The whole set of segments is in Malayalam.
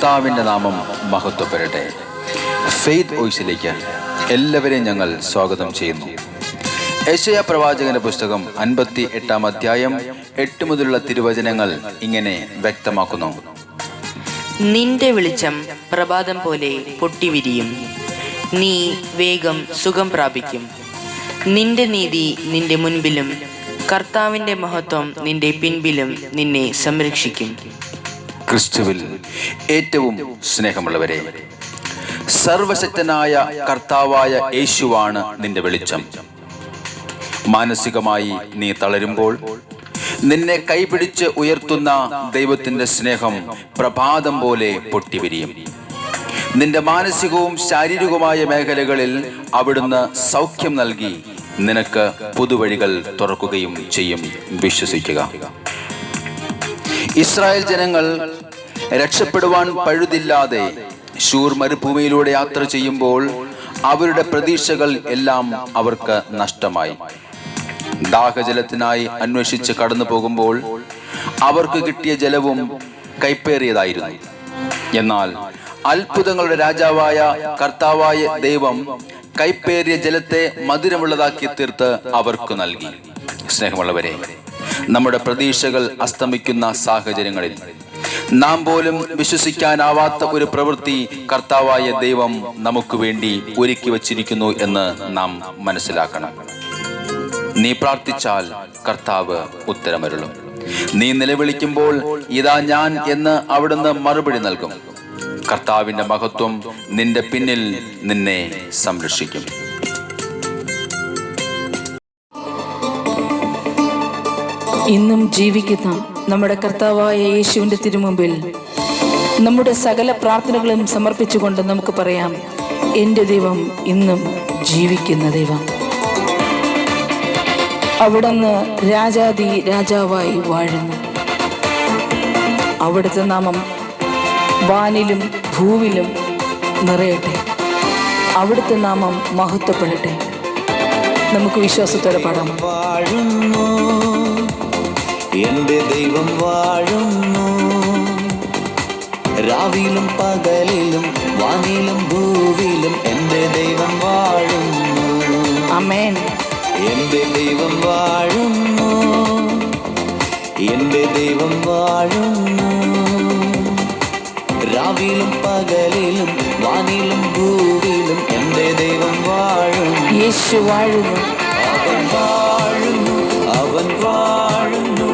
കർത്താവിൻ്റെ നാമം മഹത്വപ്പെടട്ടെ. ഫെയ്ത്ത് വോയിസിലേക്ക് എല്ലാവരെയും ഞങ്ങൾ സ്വാഗതം ചെയ്യുന്നു. യെശയ്യാ പ്രവാചകന്റെ പുസ്തകം 58-ാം അധ്യായം 8 മുതലുള്ള തിരുവചനങ്ങൾ ഇങ്ങനെ വ്യക്തമാക്കുന്നു. നിന്റെ വെളിച്ചം പ്രഭാതം പോലെ പൊട്ടിവിരിയും, നീ വേഗം സുഖം പ്രാപിക്കും. നിന്റെ നീതി നിന്റെ മുൻപിലും കർത്താവിന്റെ മഹത്വം നിന്റെ പിൻപിലും നിന്നെ സംരക്ഷിക്കും. ക്രിസ്തുവിൽ ഏറ്റവും സ്നേഹമുള്ളവരെ, സർവശക്തനായ കർത്താവായ യേശുവാണ് നിന്റെ വെളിച്ചം. മാനസികമായി നീ തളരുമ്പോൾ നിന്നെ കൈപിടിച്ച് ഉയർത്തുന്ന ദൈവത്തിന്റെ സ്നേഹം പ്രഭാതം പോലെ പൊട്ടിവിരിയും. നിന്റെ മാനസികവും ശാരീരികവുമായ മേഖലകളിൽ അവിടുന്ന് സൗഖ്യം നൽകി നിനക്ക് പുതുവഴികൾ തുറക്കുകയും ചെയ്യും. വിശ്വസിക്കുക. ഇസ്രായേൽ ജനങ്ങൾ രക്ഷപ്പെടുവാൻ പഴുതില്ലാതെ ശൂർ മരുഭൂമിയിലൂടെ യാത്ര ചെയ്യുമ്പോൾ അവരുടെ പ്രതീക്ഷകൾ എല്ലാം അവർക്ക് നഷ്ടമായി. ദാഹജലത്തിനായി അന്വേഷിച്ച് കടന്നു പോകുമ്പോൾ അവർക്ക് കിട്ടിയ ജലവും കൈപ്പേറിയതായിരുന്നു. എന്നാൽ അത്ഭുതങ്ങളുടെ രാജാവായ കർത്താവായ ദൈവം കൈപ്പേറിയ ജലത്തെ മധുരമുള്ളതാക്കി തീർത്ത് അവർക്ക് നൽകി. സ്നേഹമുള്ളവരെ, നമ്മുടെ പ്രതീക്ഷകൾ അസ്തമിക്കുന്ന സാഹചര്യങ്ങളിൽ നാം പോലും വിശ്വസിക്കാനാവാത്ത ഒരു പ്രവൃത്തി കർത്താവായ ദൈവം നമുക്ക് വേണ്ടി ഒരുക്കി വച്ചിരിക്കുന്നു എന്ന് നാം മനസ്സിലാക്കണം. നീ പ്രാർത്ഥിച്ചാൽ കർത്താവ് ഉത്തരമരുളും. നീ നിലവിളിക്കുമ്പോൾ ഇതാ ഞാൻ എന്ന് അവിടുന്ന് മറുപടി നൽകും. കർത്താവിന്റെ മഹത്വം നിന്റെ പിന്നിൽ നിന്നെ സംരക്ഷിക്കും. ഇന്നും ജീവിക്കുന്ന നമ്മുടെ കർത്താവായ യേശുവിൻ്റെ തിരുമുമ്പിൽ നമ്മുടെ സകല പ്രാർത്ഥനകളും സമർപ്പിച്ചുകൊണ്ട് നമുക്ക് പറയാം, എൻ്റെ ദൈവം ഇന്നും ജീവിക്കുന്ന ദൈവം. അവിടുന്ന് രാജാതി രാജാവായി വാഴുന്നു. അവിടുത്തെ നാമം വാനിലും ഭൂവിലും നിറയട്ടെ. അവിടുത്തെ നാമം മഹത്വപ്പെടട്ടെ. നമുക്ക് വിശ്വാസത്തോടെ പാടാം. എന്റെ ദൈവം വാഴുന്നു, രാവിലും പകലിലും വാനിലും ഭൂവിലും എന്റെ ദൈവം വാഴുന്നു. ആമേൻ. എന്റെ ദൈവം വാഴുന്നു, എന്റെ ദൈവം വാഴുന്നു, രാവിലും പകലിലും വാനിലും ഭൂവിലും എന്റെ ദൈവം വാഴുന്നു. യേശു വാഴുന്നു. അവൻ വാഴുന്നു, അവൻ വാഴുന്നു,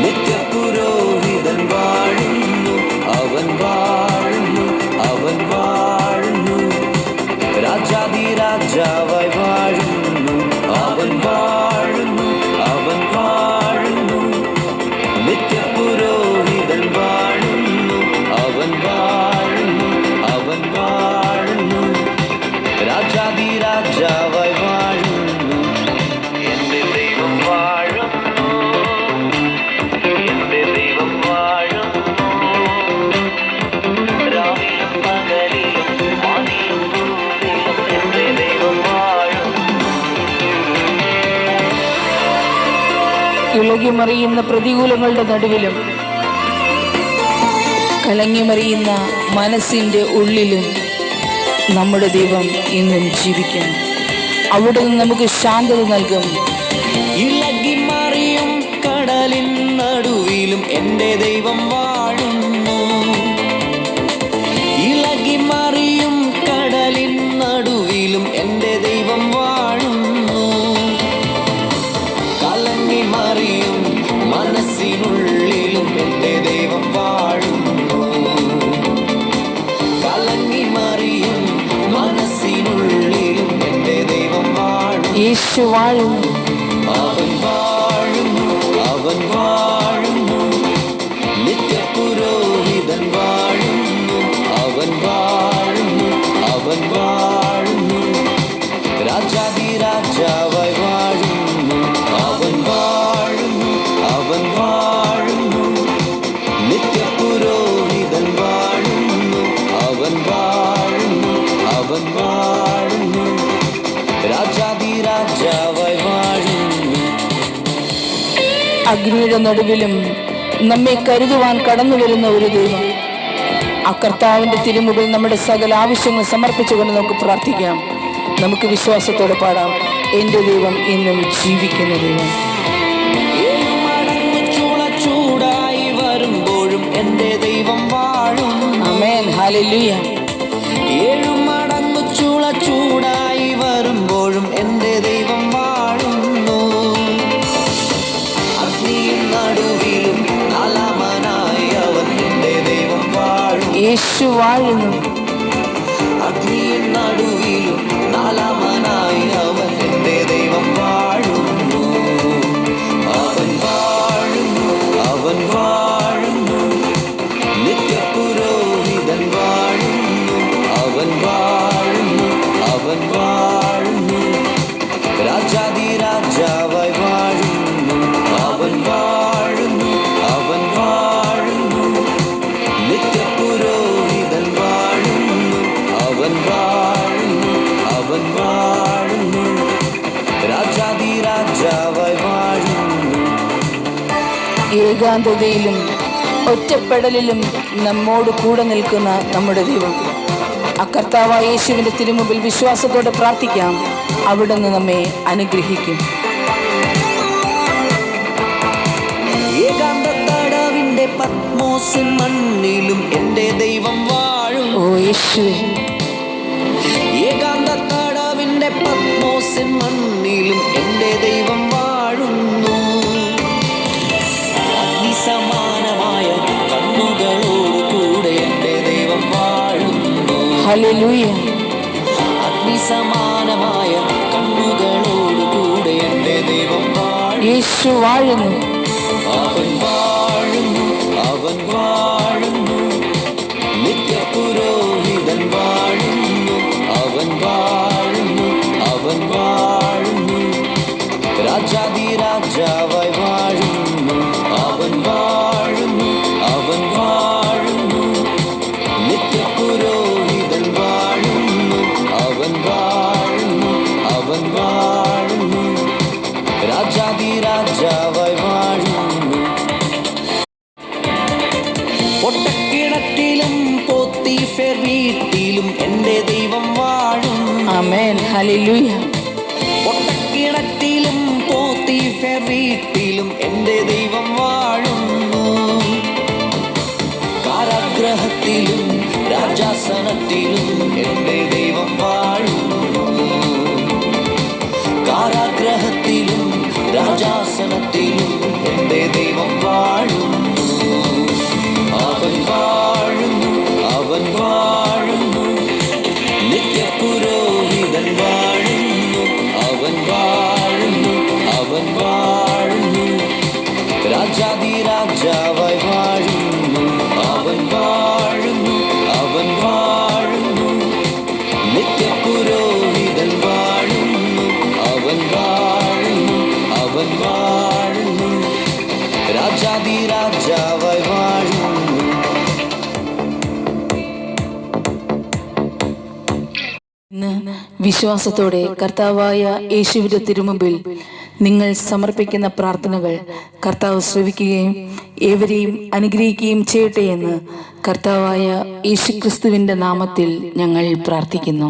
നിത്യപുരോഹിതൻ വാഴുന്നു. അവൻ വാഴുന്നു, അവൻ വാഴുന്നു, രാജാതി രാജാവായി വാഴുന്നു. അവൻ വാഴുന്നു, അവൻ വാഴുന്നു, നിത്യപുരോഹിതൻ വാഴുന്നു. അവൻ വാഴുന്നു, അവൻ വാഴുന്നു, രാജാതി രാജാവായി വാഴുന്നു. എന്റെ ദൈവം വാഴുന്നു, എന്റെ ദൈവം വാഴുന്നു, രാവിലും പകലിലും വാനിലും ഭൂമിയിലും എന്റെ ദൈവം വാഴുന്നു. ഇളകിമറിയുന്ന പ്രതികൂലങ്ങളുടെ നടുവിലും കലങ്ങിമറിയുന്ന മനസ്സിൻ്റെ ഉള്ളിലും നമ്മുടെ ദൈവം ഇന്നും ജീവിക്കുന്നു. അവിടുന്ന് നമുക്ക് ശാന്തത നൽകും. ഇളകിമറിയും കടലിൻ നടുവിലും എന്റെ ദൈവം വാഴുന്നു. ഇളകിമറിയും കടലിൻ നടുവിലും എന്റെ ദൈവം വാഴുന്നു. കലങ്ങിമറിയും മനസ്സിനുള്ളിലും എന്റെ ദൈവം വാഴുന്നു. കലങ്ങിമറിയും മനസ്സിനുള്ളിലും എന്റെ ദൈവം വാഴുന്നു. യേശു വാഴുന്നു. അവൻ വാഴുന്നു, അവൻ വാഴുന്നു, നിത്യപുരോഹിതൻ വാഴുന്നു. അവൻ വാഴുന്നു, അവൻ വാഴുന്നു, രാജാതി രാജാവായി വാഴുന്നു. അവൻ വാഴുന്നു, അവൻ വാഴുന്നു, നിത്യപുരോഹിതൻ വാഴുന്നു. അവൻ വാഴുന്നു, അവൻ വാഴുന്നു, രാജാതി രാജാവായി വാഴുന്നു. അഗ്നിയുടെ നടുവിലും നമ്മെ കരുതുവാൻ കടന്നു വരുന്ന ഒരു ദൈവം. ആ കർത്താവിന്റെ തിരുമുമ്പിൽ നമ്മുടെ സകല ആവശ്യങ്ങൾ സമർപ്പിച്ചുകൊണ്ട് നമുക്ക് പ്രാർത്ഥിക്കാം. നമുക്ക് വിശ്വാസത്തോടെ പാടാം. എൻ്റെ ദൈവം ഇന്നും ജീവിക്കുന്ന ദൈവം. ഏഴുമടങ്ങ് ചൂടായി വരുമ്പോഴും എൻ്റെ ദൈവം വാഴും. ആമേൻ, ഹല്ലേലൂയ. ഏഴുമടങ്ങ് ചൂടായി വരുമ്പോഴും എൻ്റെ ദൈവം വാഴുന്നു. അഗ്നിയും നടുവിലും നാലാമനായി അവൻ എൻ്റെ ദൈവം വാഴും. യേശു വാഴുന്നു. അഗ്നിയും നടുവിലും നാലാമനായി അവൻ എൻ്റെ ദൈവം വാഴുന്നു. അവൻ വാഴുന്നു, അവൻ വാഴുന്നു, നിത്യപുരോഹിതൻ വാഴുന്നു. അവൻ വാഴുന്നു, അവൻ വാഴുന്നു, രാജാധിരാജാവായി വാഴുന്നു. അവൻ വാഴുന്നു, അവൻ വാഴുന്നു, നിത്യപുരോഹിതൻ വാഴുന്നു. അവൻ വാഴുന്നു, അവൻ വാഴുന്നു, രാജാധിരാജാവായി വാഴുന്നു. ഏകാന്തതയിലും ഒറ്റപ്പെടലിലും നമ്മോട് കൂടെ നിൽക്കുന്ന നമ്മുടെ ദൈവം. ആ കർത്താവായ യേശുവിന്റെ തിരുമുമ്പിൽ വിശ്വാസത്തോടെ പ്രാർത്ഥിക്കാം. അവിടുന്ന് നമ്മെ അനുഗ്രഹിക്കും. ഏകാന്തത്തടവിന്റെ പത്മോസിൻ മണ്ണിലും എൻ്റെ ദൈവം വാഴും. ഓ യേശുവേ, ഏകാന്തത്തടവിന്റെ പത്മോസിൻ മണ്ണിലും എൻ്റെ ദൈവം വാഴുന്നു. അഗ്നിസമാനമായ കണ്ണുകളോട് കൂടെ എൻ്റെ ദൈവം വാഴുന്നു. ഹല്ലേലൂയ. അഗ്നിസമാനമായ കണ്ണുകളോട് കൂടെ എൻ്റെ ദൈവം വാഴുന്നു. യേശു വാഴുന്നു. അവൻ വാഴുന്നു, അവൻ വാഴുന്നു, നിത്യപുരോഹിതൻ വാഴുന്നു. അവൻ വാഴുന്നു, അവൻ വാഴുന്നു, രാജാധിരാജാവായി വാഴുന്നു. അവൻ വാഴുന്നു, അവൻ വാഴുന്നു, നിത്യപുരോഹിതൻ വാഴുന്നു. അവൻ വാഴുന്നു, അവൻ വാഴുന്നു, രാജാധിരാജാവായി വാഴുന്നു. പൊട്ടക്കിണറ്റിലും പോത്തീഫെർ വീട്ടിലും എൻ്റെ ദൈവം വാഴും. ആമേൻ, ഹല്ലേലൂയ. പൊട്ടക്കിണറ്റിലും പോത്തീഫെർ വീട്ടിലും എൻ്റെ ദൈവം വാഴുന്നു. കാരാഗ്രഹത്തിലും രാജാസനത്തിലും എൻ്റെ ദൈവം വാഴുന്നു. കാരാഗ്രഹത്തിലും രാജാസനത്തിലും എൻ്റെ ദൈവം വാഴുന്നു. അവൻ വാഴുന്നു, അവൻ വാഴുന്നു, നിത്യപുരോഹിതൻ വാഴുന്നു. അവൻ വാഴുന്നു, അവൻ വാഴുന്നു, രാജാധിരാജാവായി വാഴുന്നു. അവൻ വാഴുന്നു, അവൻ വാഴുന്നു, നിത്യപുരോഹിതൻ വാഴുന്നു. അവൻ വാഴുന്നു, അവൻ വാഴുന്നു, രാജാധിരാജാവായി വാഴുന്നു. ഇന്ന് വിശ്വാസത്തോടെ കർത്താവായ യേശുവിന്റെ തിരുമുമ്പിൽ നിങ്ങൾ സമർപ്പിക്കുന്ന പ്രാർത്ഥനകൾ കർത്താവ് ശ്രവിക്കുകയും ഏവരെയും അനുഗ്രഹിക്കുകയും ചെയ്യട്ടെ എന്ന് കർത്താവായ യേശുക്രിസ്തുവിന്റെ നാമത്തിൽ ഞങ്ങൾ പ്രാർത്ഥിക്കുന്നു.